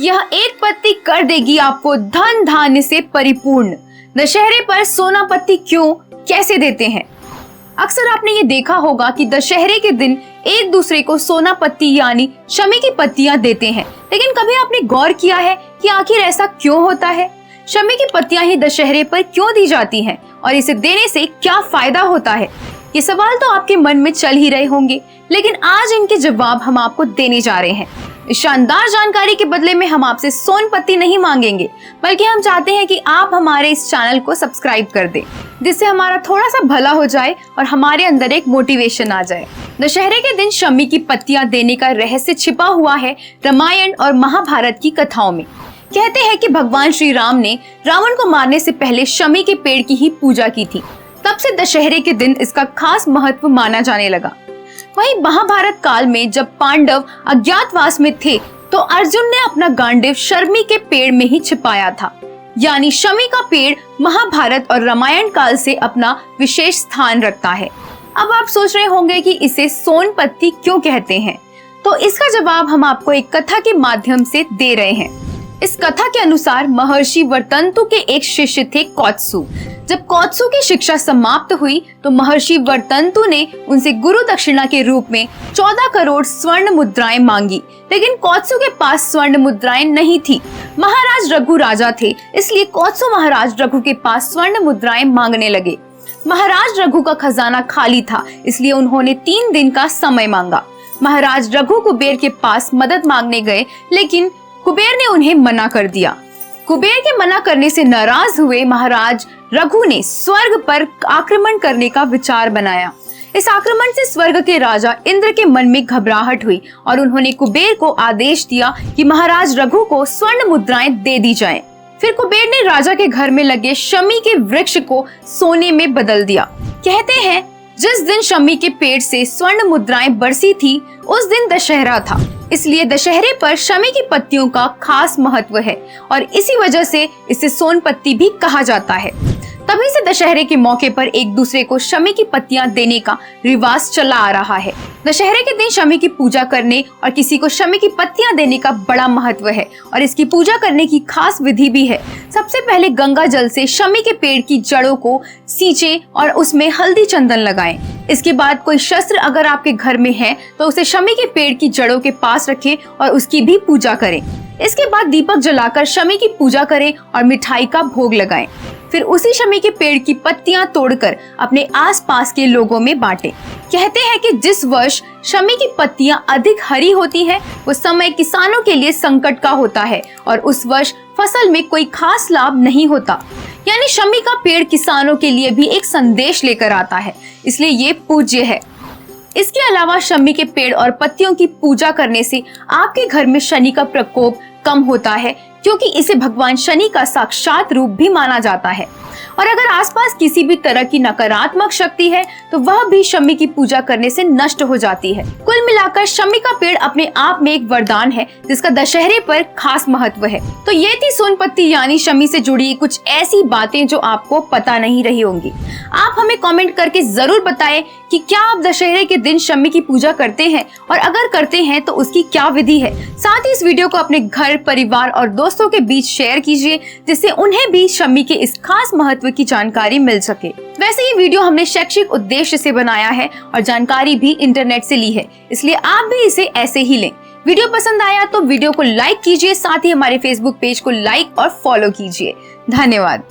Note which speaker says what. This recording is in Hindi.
Speaker 1: यह एक पत्ती कर देगी आपको धन धान्य से परिपूर्ण। दशहरे पर सोना पत्ती क्यों, कैसे देते हैं? अक्सर आपने ये देखा होगा कि दशहरे के दिन एक दूसरे को सोना पत्ती यानी शमी की पत्तियां देते हैं, लेकिन कभी आपने गौर किया है कि आखिर ऐसा क्यों होता है? शमी की पत्तियां ही दशहरे पर क्यों दी जाती हैं और इसे देने से क्या फायदा होता है? ये सवाल तो आपके मन में चल ही रहे होंगे, लेकिन आज इनके जवाब हम आपको देने जा रहे हैं। इस शानदार जानकारी के बदले में हम आपसे सोन पत्ती नहीं मांगेंगे, बल्कि हम चाहते हैं कि आप हमारे इस चैनल को सब्सक्राइब कर दें, जिससे हमारा थोड़ा सा भला हो जाए और हमारे अंदर एक मोटिवेशन आ जाए। दशहरे के दिन शमी की पत्तियां देने का रहस्य छिपा हुआ है रामायण और महाभारत की कथाओं में। कहते हैं कि भगवान श्री राम ने रावण को मारने से पहले शमी के पेड़ की ही पूजा की थी। तब से दशहरे के दिन इसका खास महत्व माना जाने लगा। वहीं महाभारत काल में जब पांडव अज्ञातवास में थे, तो अर्जुन ने अपना गांडीव शमी के पेड़ में ही छिपाया था। यानी शमी का पेड़ महाभारत और रामायण काल से अपना विशेष स्थान रखता है। अब आप सोच रहे होंगे कि इसे सोन पत्ती क्यों कहते हैं, तो इसका जवाब हम आपको एक कथा के माध्यम से दे रहे हैं। इस कथा के अनुसार महर्षि वर्तंतु के एक शिष्य थे कौत्सु। जब कौत्सु की शिक्षा समाप्त हुई तो महर्षि वर्तंतु ने उनसे गुरु दक्षिणा के रूप में 14 करोड़ स्वर्ण मुद्राएं मांगी, लेकिन कौत्सु के पास स्वर्ण मुद्राएं नहीं थी। महाराज रघु राजा थे, इसलिए कौत्सु महाराज रघु के पास स्वर्ण मुद्राएं मांगने लगे। महाराज रघु का खजाना खाली था, इसलिए उन्होंने 3 दिन का समय मांगा। महाराज रघु कुबेर के पास मदद मांगने गए, लेकिन कुबेर ने उन्हें मना कर दिया। कुबेर के मना करने से नाराज हुए महाराज रघु ने स्वर्ग पर आक्रमण करने का विचार बनाया। इस आक्रमण से स्वर्ग के राजा इंद्र के मन में घबराहट हुई और उन्होंने कुबेर को आदेश दिया कि महाराज रघु को स्वर्ण मुद्राएं दे दी जाएं। फिर कुबेर ने राजा के घर में लगे शमी के वृक्ष को सोने में बदल दिया। कहते हैं जिस दिन शमी के पेड़ से स्वर्ण मुद्राएं बरसी थी, उस दिन दशहरा था। इसलिए दशहरे पर शमी की पत्तियों का खास महत्व है और इसी वजह से इसे सोन पत्ती भी कहा जाता है। तभी से दशहरे के मौके पर एक दूसरे को शमी की पत्तियां देने का रिवाज चला आ रहा है। दशहरे के दिन शमी की पूजा करने और किसी को शमी की पत्तियां देने का बड़ा महत्व है और इसकी पूजा करने की खास विधि भी है। सबसे पहले गंगा जल से शमी के पेड़ की जड़ों को सींचे और उसमें हल्दी चंदन लगाएं। इसके बाद कोई शस्त्र अगर आपके घर में है तो उसे शमी के पेड़ की जड़ों के पास रखें और उसकी भी पूजा करें। इसके बाद दीपक जलाकर शमी की पूजा करें और मिठाई का भोग लगाएं। फिर उसी शमी के पेड़ की पत्तियां तोड़कर अपने आसपास के लोगों में बांटें। कहते हैं कि जिस वर्ष शमी की पत्तियां अधिक हरी होती है, वो समय किसानों के लिए संकट का होता है और उस वर्ष फसल में कोई खास लाभ नहीं होता। यानी शमी का पेड़ किसानों के लिए भी एक संदेश लेकर आता है, इसलिए ये पूज्य है। इसके अलावा शमी के पेड़ और पत्तियों की पूजा करने से आपके घर में शनि का प्रकोप कम होता है, क्योंकि इसे भगवान शनि का साक्षात रूप भी माना जाता है। और अगर आसपास किसी भी तरह की नकारात्मक शक्ति है तो वह भी शमी की पूजा करने से नष्ट हो जाती है। कुल मिलाकर शमी का पेड़ अपने आप में एक वरदान है, जिसका दशहरे पर खास महत्व है। तो ये थी सोन पत्ती यानी शमी से जुड़ी कुछ ऐसी बातें जो आपको पता नहीं रही होंगी। आप हमें कमेंट करके जरूर बताएं कि क्या आप दशहरे के दिन शमी की पूजा करते हैं, और अगर करते हैं तो उसकी क्या विधि है। साथ ही इस वीडियो को अपने घर, परिवार और दोस्तों के बीच शेयर कीजिए, जिससे उन्हें भी शमी के इस खास महत्व की जानकारी मिल सके। वैसे ये वीडियो हमने शैक्षिक उद्देश्य से बनाया है और जानकारी भी इंटरनेट से ली है, इसलिए आप भी इसे ऐसे ही लें। वीडियो पसंद आया तो वीडियो को लाइक कीजिए, साथ ही हमारे फेसबुक पेज को लाइक और फॉलो कीजिए। धन्यवाद।